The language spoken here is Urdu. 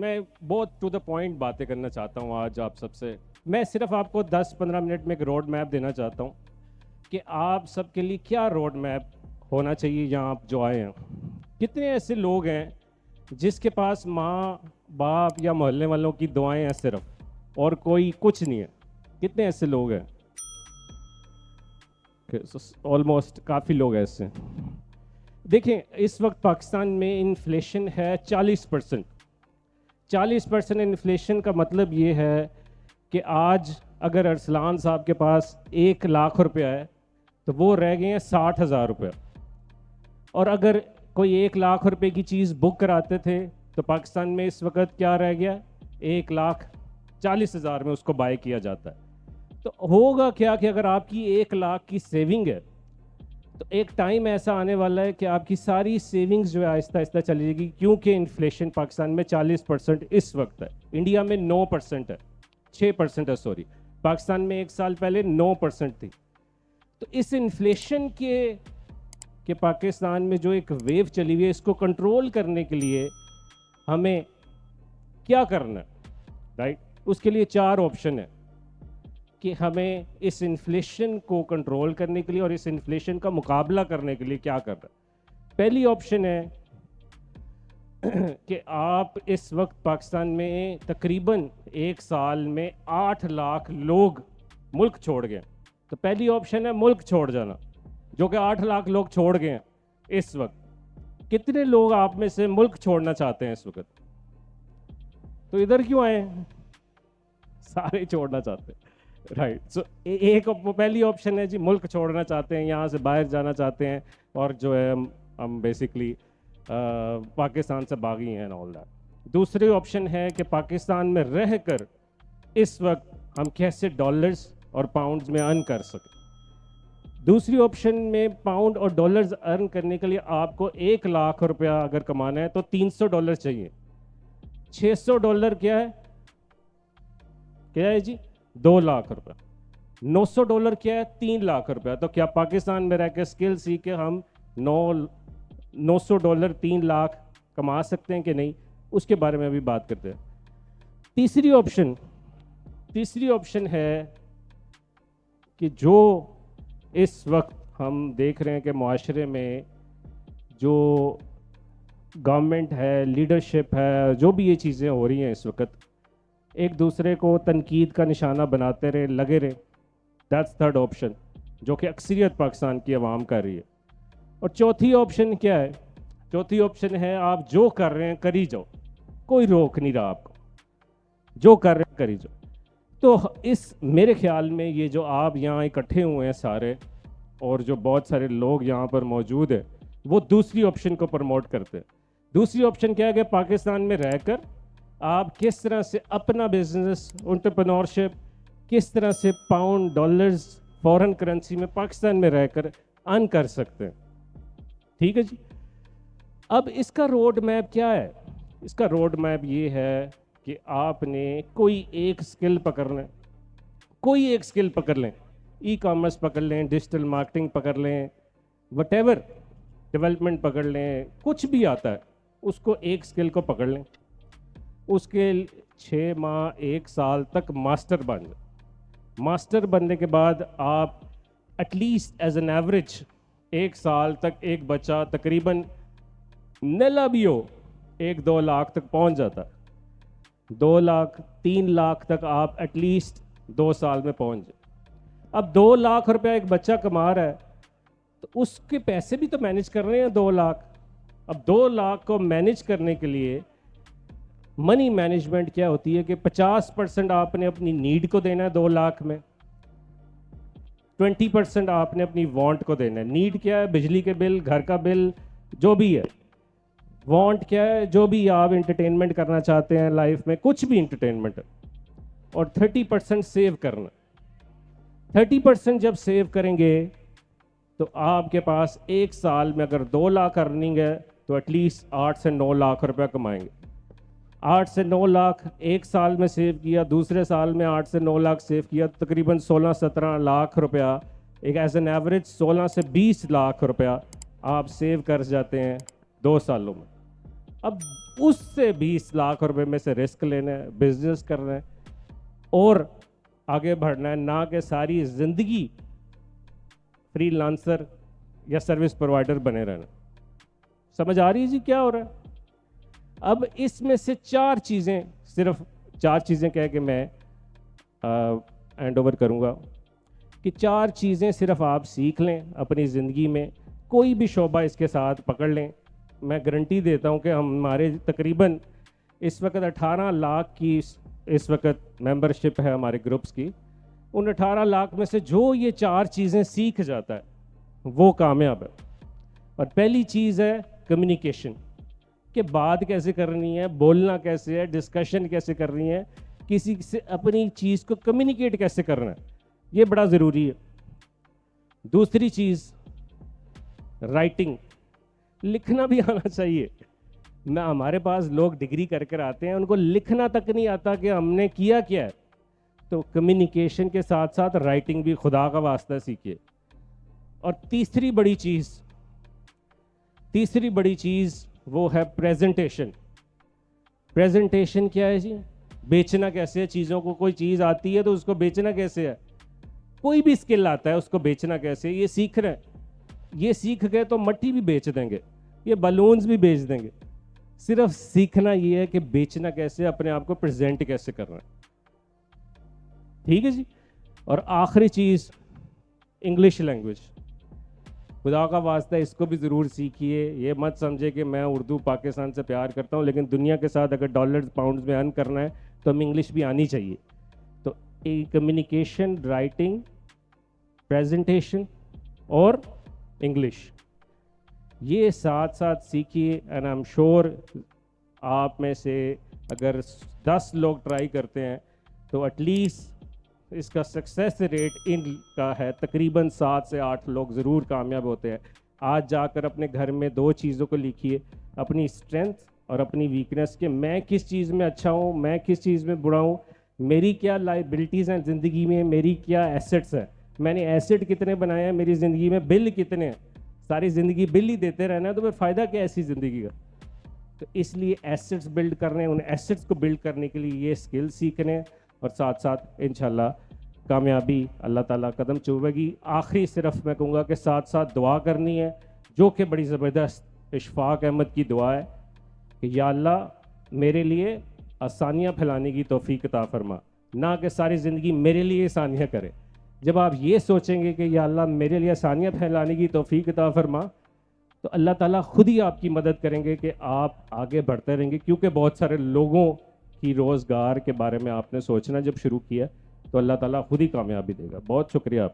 میں بہت ٹو دا پوائنٹ باتیں کرنا چاہتا ہوں آج آپ سب سے. میں صرف آپ کو 10-15 منٹ میں ایک روڈ میپ دینا چاہتا ہوں کہ آپ سب کے لیے کیا روڈ میپ ہونا چاہیے یہاں آپ جو آئے ہیں. کتنے ایسے لوگ ہیں جس کے پاس ماں باپ یا محلے والوں کی دعائیں ہیں صرف, اور کوئی کچھ نہیں ہے؟ کتنے ایسے لوگ ہیں؟ آلموسٹ کافی لوگ ایسے ہیں. دیکھیں اس وقت پاکستان میں انفلیشن ہے 40%. 40% انفلیشن کا مطلب یہ ہے کہ آج اگر ارسلان صاحب کے پاس 1 لاکھ روپیہ ہے تو وہ رہ گئے ہیں 60,000 روپیہ. اور اگر کوئی 1 لاکھ روپے کی چیز بک کراتے تھے تو پاکستان میں اس وقت کیا رہ گیا؟ 1,40,000 میں اس کو بائی کیا جاتا ہے. تو ہوگا کیا کہ اگر آپ کی 1 لاکھ کی سیونگ ہے تو ایک ٹائم ایسا آنے والا ہے کہ آپ کی ساری سیونگز جو ہے آہستہ آہستہ چلی جائے گی, کیونکہ انفلیشن پاکستان میں 40% اس وقت ہے. انڈیا میں 9% ہے, 6% ہے سوری. پاکستان میں 1 سال پہلے 9% تھی. تو اس انفلیشن کے پاکستان میں جو ایک ویو چلی ہوئی ہے, اس کو کنٹرول کرنے کے لیے ہمیں کیا کرنا ہے, رائٹ؟ اس کے لیے 4 آپشن ہیں کہ ہمیں اس انفلیشن کو کنٹرول کرنے کے لیے اور اس انفلیشن کا مقابلہ کرنے کے لیے کیا کرنا ہے. پہلی آپشن ہے کہ آپ اس وقت پاکستان میں تقریباً 1 سال میں 8 لاکھ لوگ ملک چھوڑ گئے. تو پہلی آپشن ہے ملک چھوڑ جانا, جو کہ 8 لاکھ لوگ چھوڑ گئے ہیں اس وقت. کتنے لوگ آپ میں سے ملک چھوڑنا چاہتے ہیں اس وقت؟ تو ادھر کیوں آئے؟ سارے چھوڑنا چاہتے ہیں, رائٹ. سو ایک پہلی آپشن ہے جی ملک چھوڑنا چاہتے ہیں, یہاں سے باہر جانا چاہتے ہیں, اور جو ہے ہم بیسکلی پاکستان سے باغی ہیں آل دیٹ. دوسری آپشن ہے کہ پاکستان میں رہ کر اس وقت ہم کیسے ڈالرز اور پاؤنڈز میں ارن کر سکیں. دوسری آپشن میں پاؤنڈ اور ڈالرز ارن کرنے کے لیے آپ کو 1 لاکھ روپیہ اگر کمانا ہے تو $300 چاہیے. $600 کیا ہے؟ کیا ہے جی؟ 2 لاکھ روپیہ. $900 کیا ہے؟ 3 لاکھ روپیہ. تو کیا پاکستان میں رہ کے اسکل سیکھ کے ہم $900 3 لاکھ کما سکتے ہیں کہ نہیں؟ اس کے بارے میں بھی بات کرتے ہیں. تیسری آپشن ہے کہ جو اس وقت ہم دیکھ رہے ہیں کہ معاشرے میں جو گورنمنٹ ہے, لیڈرشپ ہے, جو بھی یہ چیزیں ہو رہی ہیں اس وقت, ایک دوسرے کو تنقید کا نشانہ بناتے رہے, لگے رہے. دیٹس تھرڈ آپشن, جو کہ اکثریت پاکستان کی عوام کر رہی ہے. اور چوتھی آپشن کیا ہے؟ چوتھی آپشن ہے آپ جو کر رہے ہیں کری جاؤ, کوئی روک نہیں رہا آپ کو, جو کر رہے ہیں کری جاؤ. تو اس میرے خیال میں یہ جو آپ یہاں اکٹھے ہوئے ہیں سارے, اور جو بہت سارے لوگ یہاں پر موجود ہیں, وہ دوسری آپشن کو پروموٹ کرتے ہیں. دوسری آپشن کیا ہے کہ پاکستان میں رہ کر آپ کس طرح سے اپنا بزنس, انٹرپرینورشپ, کس طرح سے پاؤنڈ ڈالرز فورن کرنسی میں پاکستان میں رہ کر ارن کر سکتے ہیں. ٹھیک ہے جی. اب اس کا روڈ میپ کیا ہے؟ اس کا روڈ میپ یہ ہے کہ آپ نے کوئی ایک سکل پکڑ لیں, کوئی ایک سکل پکڑ لیں, ای کامرس پکڑ لیں, ڈیجیٹل مارکیٹنگ پکڑ لیں, وٹ ایور, ڈیولپمنٹ پکڑ لیں, کچھ بھی آتا ہے اس کو, ایک سکل کو پکڑ لیں. اس کے 6 ماہ 1 سال تک ماسٹر بن جائیں. ماسٹر بننے کے بعد آپ at least as an average 1 سال تک ایک بچہ تقریباً نیلا بھی ہو 1-2 لاکھ تک پہنچ جاتا ہے. 2 لاکھ 3 لاکھ تک آپ ایٹ لیسٹ 2 سال میں پہنچ جائیں. اب 2 لاکھ روپیہ ایک بچہ کما رہا ہے تو اس کے پیسے بھی تو مینیج کر رہے ہیں 2 لاکھ. اب 2 لاکھ کو مینیج کرنے کے لیے منی مینجمنٹ کیا ہوتی ہے کہ 50% آپ نے اپنی نیڈ کو دینا ہے 2 لاکھ میں, 20% آپ نے اپنی وانٹ کو دینا ہے. نیڈ کیا ہے؟ بجلی کے بل, گھر کا بل, جو بھی ہے. وانٹ کیا ہے؟ جو بھی آپ انٹرٹینمنٹ کرنا چاہتے ہیں لائف میں, کچھ بھی انٹرٹینمنٹ. اور 30% سیو کرنا. 30% جب سیو کریں گے تو آپ کے پاس 1 سال میں اگر 2 لاکھ ارننگ ہے تو ایٹ لیسٹ 8 سے 9 لاکھ روپیہ کمائیں گے. 8 سے 9 لاکھ 1 سال میں سیو کیا, دوسرے سال میں 8 سے 9 لاکھ سیو کیا, تقریباً 16-17 لاکھ روپیہ, ایک ایز این ایوریج 16 سے 20 لاکھ روپیہ آپ سیو کر جاتے ہیں 2 سالوں میں. اب اس سے 20 لاکھ روپے میں سے رسک لینا ہے, بزنس کرنا ہے اور آگے بڑھنا ہے, نہ کہ ساری زندگی فری لانسر یا سروس پرووائڈر بنے رہنا. سمجھ آ رہی ہے جی کیا ہو رہا ہے؟ اب اس میں سے 4 چیزیں, صرف 4 چیزیں کہہ کے میں ہینڈ اوور کروں گا کہ 4 چیزیں صرف آپ سیکھ لیں اپنی زندگی میں, کوئی بھی شعبہ اس کے ساتھ پکڑ لیں. میں گارنٹی دیتا ہوں کہ ہمارے تقریباً اس وقت 18 لاکھ کی اس وقت ممبرشپ ہے ہمارے گروپس کی. ان 18 لاکھ میں سے جو یہ 4 چیزیں سیکھ جاتا ہے وہ کامیاب ہے. اور پہلی چیز ہے کمیونیکیشن, کہ بات کیسے کرنی ہے, بولنا کیسے ہے, ڈسکشن کیسے کرنی ہے, کسی سے اپنی چیز کو کمیونیکیٹ کیسے کرنا ہے, یہ بڑا ضروری ہے. دوسری چیز رائٹنگ, لکھنا بھی آنا چاہیے. میں ہمارے پاس لوگ ڈگری کر کر آتے ہیں, ان کو لکھنا تک نہیں آتا کہ ہم نے کیا کیا ہے. تو کمیونیکیشن کے ساتھ ساتھ رائٹنگ بھی خدا کا واسطہ سیکھیے. اور تیسری بڑی چیز وہ ہے پریزنٹیشن. پریزنٹیشن کیا ہے جی؟ بیچنا کیسے ہے چیزوں کو. کوئی چیز آتی ہے تو اس کو بیچنا کیسے ہے. کوئی بھی اسکل آتا ہے اس کو بیچنا کیسے, یہ سیکھ رہے ہیں. یہ سیکھ گئے تو مٹی بھی بیچ دیں گے, یہ بلونز بھی بیچ دیں گے. صرف سیکھنا یہ ہے کہ بیچنا کیسے, اپنے آپ کو پریزنٹ کیسے کرنا ہے. ٹھیک ہے جی. اور آخری چیز انگلش لینگویج, خدا کا واسطہ اس کو بھی ضرور سیکھیے. یہ مت سمجھے کہ میں اردو پاکستان سے پیار کرتا ہوں, لیکن دنیا کے ساتھ اگر ڈالرز پاؤنڈز میں ارن کرنا ہے تو ہمیں انگلش بھی آنی چاہیے. تو کمیونیکیشن, رائٹنگ, پریزنٹیشن اور انگلش, یہ ساتھ ساتھ سیکھیے. اینڈ آئی ایم شیور آپ میں سے اگر 10 لوگ ٹرائی کرتے ہیں تو ایٹ لیسٹ اس کا سکسیس ریٹ ان کا ہے تقریباً 7 سے 8 لوگ ضرور کامیاب ہوتے ہیں. آج جا کر اپنے گھر میں 2 چیزوں کو لکھیے, اپنی اسٹرینتھ اور اپنی ویکنیس, کہ میں کس چیز میں اچھا ہوں, میں کس چیز میں برا ہوں, میری کیا لائبلٹیز ہیں زندگی میں, میری کیا ایسٹس ہیں, میں نے ایسٹ کتنے بنائے ہیں میری زندگی میں, بل کتنے ہیں. ساری زندگی بل ہی دیتے رہنا ہے تو پھر فائدہ کیا ایسی زندگی کا. تو اس لیے ایسٹس بلڈ کرنے, ان ایسٹس کو بلڈ کرنے کے لیے یہ اسکل سیکھنے, اور ساتھ ساتھ انشاءاللہ کامیابی اللہ تعالیٰ قدم چوبے گی. آخری صرف میں کہوں گا کہ ساتھ ساتھ دعا کرنی ہے, جو کہ بڑی زبردست اشفاق احمد کی دعا ہے کہ یا اللہ میرے لیے آسانیاں پھیلانے کی توفیق عطا فرما, نہ کہ ساری زندگی میرے لیے آسانیاں کرے. جب آپ یہ سوچیں گے کہ یا اللہ میرے لیے آسانیاں پھیلانے کی توفیق عطا فرما, تو اللہ تعالیٰ خود ہی آپ کی مدد کریں گے کہ آپ آگے بڑھتے رہیں گے. کیونکہ بہت سارے لوگوں کی روزگار کے بارے میں آپ نے سوچنا جب شروع کیا تو اللہ تعالیٰ خود ہی کامیابی دے گا. بہت شکریہ آپ.